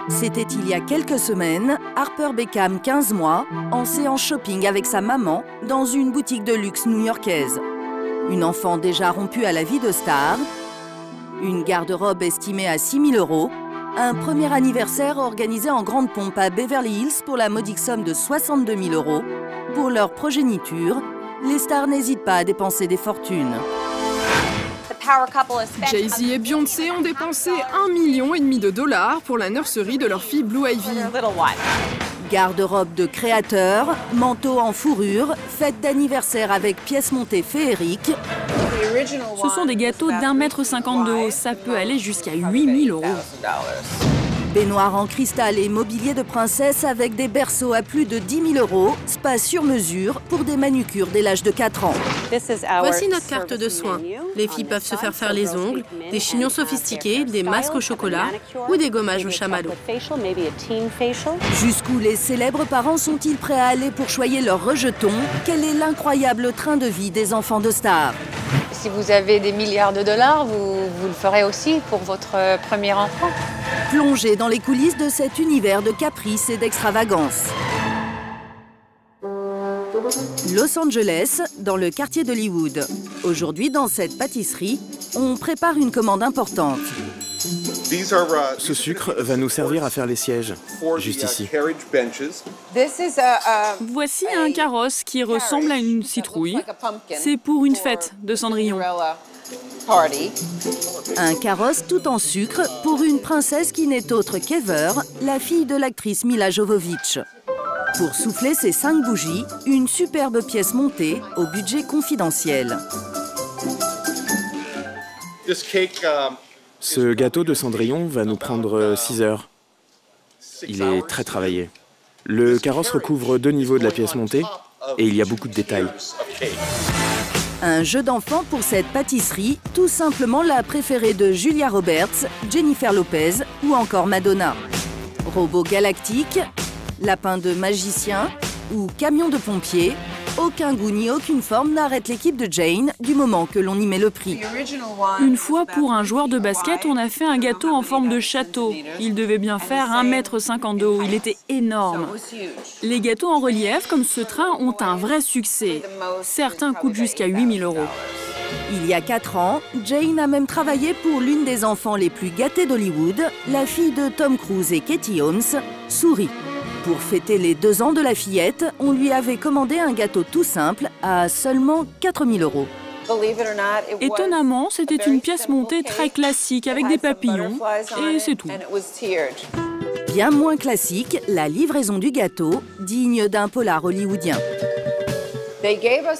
C'était il y a quelques semaines, Harper Beckham, 15 mois, en séance shopping avec sa maman dans une boutique de luxe new-yorkaise. Une enfant déjà rompue à la vie de star, une garde-robe estimée à 6 000 €, un premier anniversaire organisé en grande pompe à Beverly Hills pour la modique somme de 62 000 €. Pour leur progéniture, les stars n'hésitent pas à dépenser des fortunes. Jay-Z et Beyoncé ont dépensé 1,5 million $ pour la nurserie de leur fille Blue Ivy. Garde-robe de créateur, manteau en fourrure, fête d'anniversaire avec pièces montées féeriques. Ce sont des gâteaux d'1,50 m de haut, ça peut aller jusqu'à 8 000 €. Baignoire en cristal et mobilier de princesse avec des berceaux à plus de 10 000 €, spa sur mesure pour des manucures dès l'âge de 4 ans. Voici notre carte de soins. Les filles peuvent se faire les ongles, des chignons sophistiqués, des masques au chocolat ou des gommages au chamallow. Jusqu'où les célèbres parents sont-ils prêts à aller pour choyer leurs rejetons? Quel est l'incroyable train de vie des enfants de stars? Si vous avez des milliards de dollars, vous le ferez aussi pour votre premier enfant. Plongez dans les coulisses de cet univers de caprices et d'extravagance. Los Angeles, dans le quartier d'Hollywood. Aujourd'hui, dans cette pâtisserie, on prépare une commande importante. Ce sucre va nous servir à faire les sièges, juste ici. Voici un carrosse qui ressemble à une citrouille. C'est pour une fête de Cendrillon. Un carrosse tout en sucre pour une princesse qui n'est autre qu'Ever, la fille de l'actrice Milla Jovovich. Pour souffler ses 5 bougies, une superbe pièce montée au budget confidentiel. Ce gâteau de Cendrillon va nous prendre 6 heures. Il est très travaillé. Le carrosse recouvre 2 niveaux de la pièce montée et il y a beaucoup de détails. Un jeu d'enfant pour cette pâtisserie, tout simplement la préférée de Julia Roberts, Jennifer Lopez ou encore Madonna. Robot galactique, lapin de magicien ou camion de pompier, aucun goût ni aucune forme n'arrête l'équipe de Jane du moment que l'on y met le prix. Une fois, pour un joueur de basket, on a fait un gâteau en forme de château. Il devait bien faire 1,50 m de haut. Il était énorme. Les gâteaux en relief, comme ce train, ont un vrai succès. Certains coûtent jusqu'à 8 000 €. Il y a 4 ans, Jane a même travaillé pour l'une des enfants les plus gâtés d'Hollywood, la fille de Tom Cruise et Katie Holmes, Souris. Pour fêter les 2 ans de la fillette, on lui avait commandé un gâteau tout simple à seulement 4 000 €. Étonnamment, c'était une pièce montée très classique avec des papillons et c'est tout. Bien moins classique, la livraison du gâteau, digne d'un polar hollywoodien.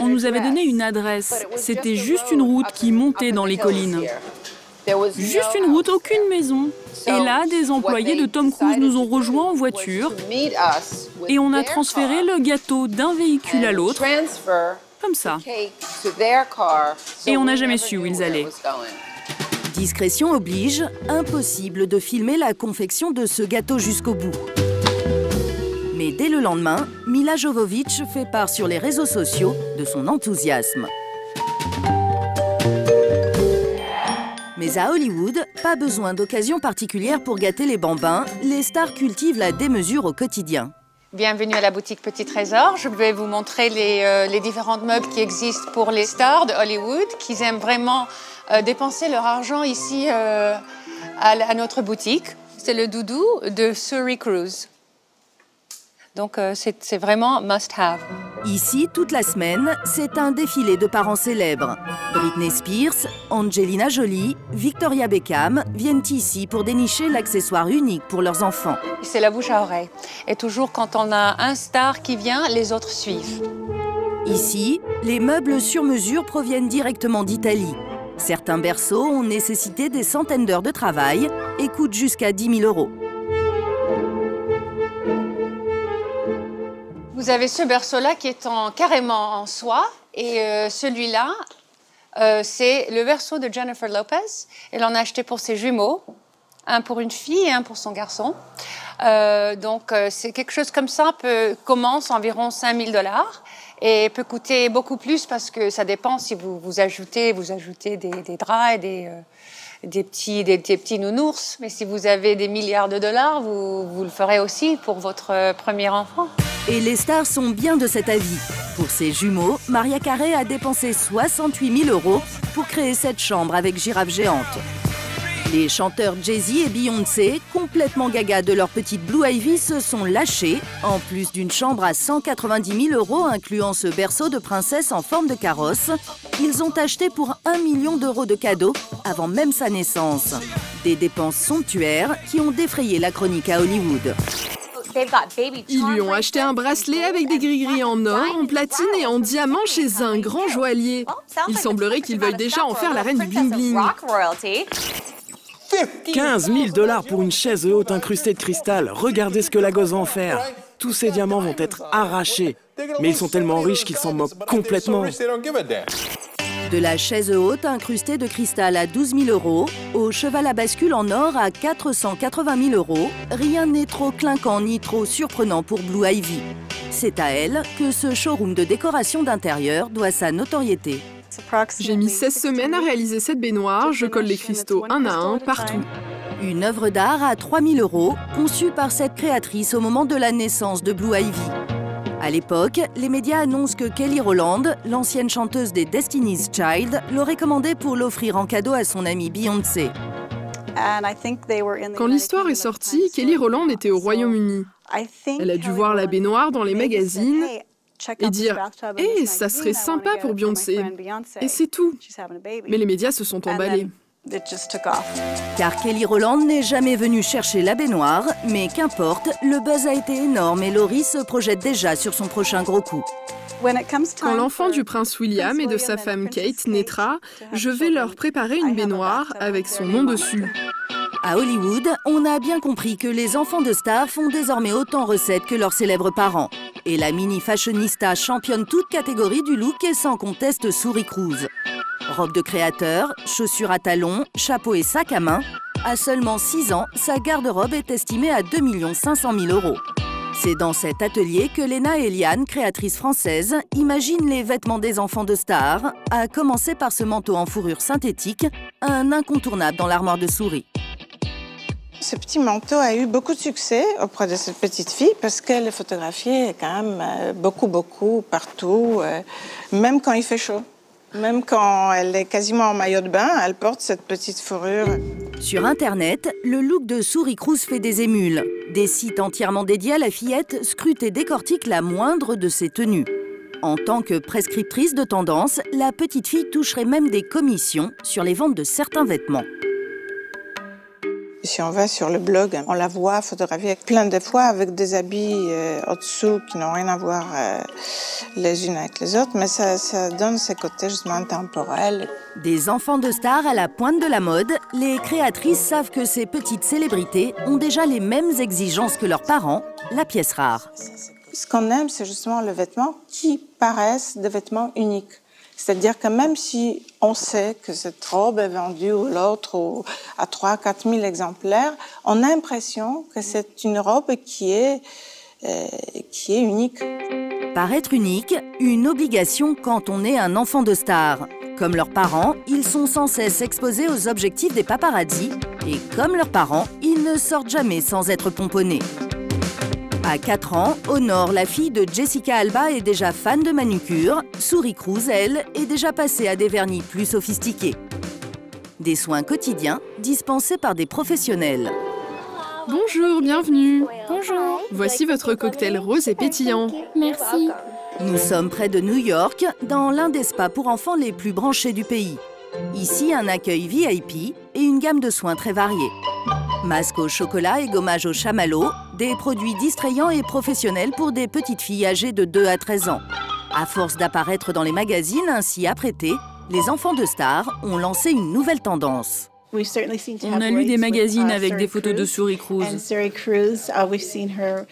On nous avait donné une adresse. C'était juste une route qui montait dans les collines. Juste une route, aucune maison. Et là, des employés de Tom Cruise nous ont rejoints en voiture et on a transféré le gâteau d'un véhicule à l'autre, comme ça. Et on n'a jamais su où ils allaient. Discrétion oblige, impossible de filmer la confection de ce gâteau jusqu'au bout. Mais dès le lendemain, Milla Jovovich fait part sur les réseaux sociaux de son enthousiasme. Mais à Hollywood, pas besoin d'occasion particulière pour gâter les bambins, les stars cultivent la démesure au quotidien. Bienvenue à la boutique Petit Trésor. Je vais vous montrer les différents meubles qui existent pour les stars de Hollywood, qui aiment vraiment dépenser leur argent ici à notre boutique. C'est le doudou de Suri Cruise. Donc c'est vraiment must-have. Ici, toute la semaine, c'est un défilé de parents célèbres. Britney Spears, Angelina Jolie, Victoria Beckham viennent ici pour dénicher l'accessoire unique pour leurs enfants. C'est la bouche à oreille. Et toujours quand on a un star qui vient, les autres suivent. Ici, les meubles sur mesure proviennent directement d'Italie. Certains berceaux ont nécessité des centaines d'heures de travail et coûtent jusqu'à 10 000 €. Vous avez ce berceau-là qui est carrément en soie et celui-là, c'est le berceau de Jennifer Lopez. Elle en a acheté pour ses jumeaux, un pour une fille et un pour son garçon. Donc c'est quelque chose comme ça, commence environ 5 000 $ et peut coûter beaucoup plus parce que ça dépend si vous ajoutez des draps et des petits nounours. Mais si vous avez des milliards de dollars, vous le ferez aussi pour votre premier enfant. Et les stars sont bien de cet avis. Pour ses jumeaux, Mariah Carey a dépensé 68 000 € pour créer cette chambre avec girafe géante. Les chanteurs Jay-Z et Beyoncé, complètement gaga de leur petite Blue Ivy, se sont lâchés. En plus d'une chambre à 190 000 € incluant ce berceau de princesse en forme de carrosse, ils ont acheté pour 1 million d'euros de cadeaux avant même sa naissance. Des dépenses somptuaires qui ont défrayé la chronique à Hollywood. Ils lui ont acheté un bracelet avec des gris-gris en or, en platine et en diamant chez un grand joaillier. Il semblerait qu'ils veuillent déjà en faire la reine du bling-bling. 15 000 $ pour une chaise haute incrustée de cristal. Regardez ce que la gosse va en faire. Tous ces diamants vont être arrachés. Mais ils sont tellement riches qu'ils s'en moquent complètement. De la chaise haute incrustée de cristal à 12 000 € au cheval à bascule en or à 480 000 €, rien n'est trop clinquant ni trop surprenant pour Blue Ivy. C'est à elle que ce showroom de décoration d'intérieur doit sa notoriété. J'ai mis 16 semaines à réaliser cette baignoire, je colle les cristaux un à un partout. Une œuvre d'art à 3 000 € conçue par cette créatrice au moment de la naissance de Blue Ivy. À l'époque, les médias annoncent que Kelly Rowland, l'ancienne chanteuse des Destiny's Child, l'aurait commandée pour l'offrir en cadeau à son amie Beyoncé. Quand l'histoire est sortie, Kelly Rowland était au Royaume-Uni. Elle a dû voir la baignoire dans les magazines et dire « Eh, ça serait sympa pour Beyoncé !» Et c'est tout. Mais les médias se sont emballés. Car Kelly Rowland n'est jamais venue chercher la baignoire, mais qu'importe, le buzz a été énorme et Laurie se projette déjà sur son prochain gros coup. Quand l'enfant du prince William et de sa femme Kate naîtra, je vais leur préparer une baignoire avec son nom dessus. À Hollywood, on a bien compris que les enfants de stars font désormais autant recettes que leurs célèbres parents. Et la mini-fashionista championne toute catégorie du look et sans conteste Suri Cruise. Robe de créateur, chaussures à talons, chapeau et sac à main. À seulement 6 ans, sa garde-robe est estimée à 2 500 000 €. C'est dans cet atelier que Léna Eliane, créatrice française, imagine les vêtements des enfants de stars, à commencer par ce manteau en fourrure synthétique, un incontournable dans l'armoire de Suri. Ce petit manteau a eu beaucoup de succès auprès de cette petite fille parce qu'elle est photographiée quand même beaucoup partout, même quand il fait chaud. Même quand elle est quasiment en maillot de bain, elle porte cette petite fourrure. Sur Internet, le look de Suri Cruise fait des émules. Des sites entièrement dédiés à la fillette scrutent et décortiquent la moindre de ses tenues. En tant que prescriptrice de tendance, la petite fille toucherait même des commissions sur les ventes de certains vêtements. Si on va sur le blog, on la voit photographier plein de fois avec des habits au-dessous qui n'ont rien à voir les unes avec les autres, mais ça donne ce côté justement intemporel. Des enfants de stars à la pointe de la mode, les créatrices savent que ces petites célébrités ont déjà les mêmes exigences que leurs parents, la pièce rare. Ce qu'on aime, c'est justement les vêtements qui paraissent des vêtements uniques. C'est-à-dire que même si on sait que cette robe est vendue ou l'autre à 3 000 à 4 000 exemplaires, on a l'impression que c'est une robe qui est unique. Paraître unique, une obligation quand on est un enfant de star. Comme leurs parents, ils sont sans cesse exposés aux objectifs des paparazzi. Et comme leurs parents, ils ne sortent jamais sans être pomponnés. À 4 ans, Honor, la fille de Jessica Alba, est déjà fan de manucure. Suri Cruise, elle, est déjà passée à des vernis plus sophistiqués. Des soins quotidiens dispensés par des professionnels. Bonjour, bienvenue. Bonjour. Voici votre cocktail rose et pétillant. Merci. Nous sommes près de New York, dans l'un des spas pour enfants les plus branchés du pays. Ici, un accueil VIP et une gamme de soins très variés. Masques au chocolat et gommage au chamallow, des produits distrayants et professionnels pour des petites filles âgées de 2 à 13 ans. À force d'apparaître dans les magazines ainsi apprêtés, les enfants de stars ont lancé une nouvelle tendance. On a lu des magazines avec des photos de Suri Cruise.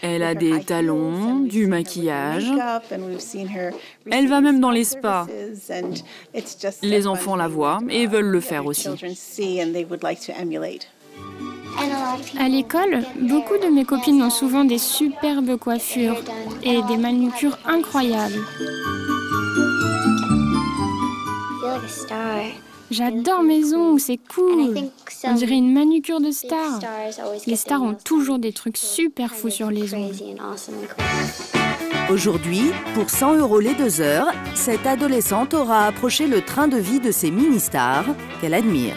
Elle a des talons, du maquillage. Elle va même dans les spas. Les enfants la voient et veulent le faire aussi. À l'école, beaucoup de mes copines ont souvent des superbes coiffures et des manucures incroyables. J'adore mes ongles, c'est cool. On dirait une manucure de star. Les stars ont toujours des trucs super fous sur les ongles. Aujourd'hui, pour 100 € les 2 heures, cette adolescente aura approché le train de vie de ces mini-stars qu'elle admire.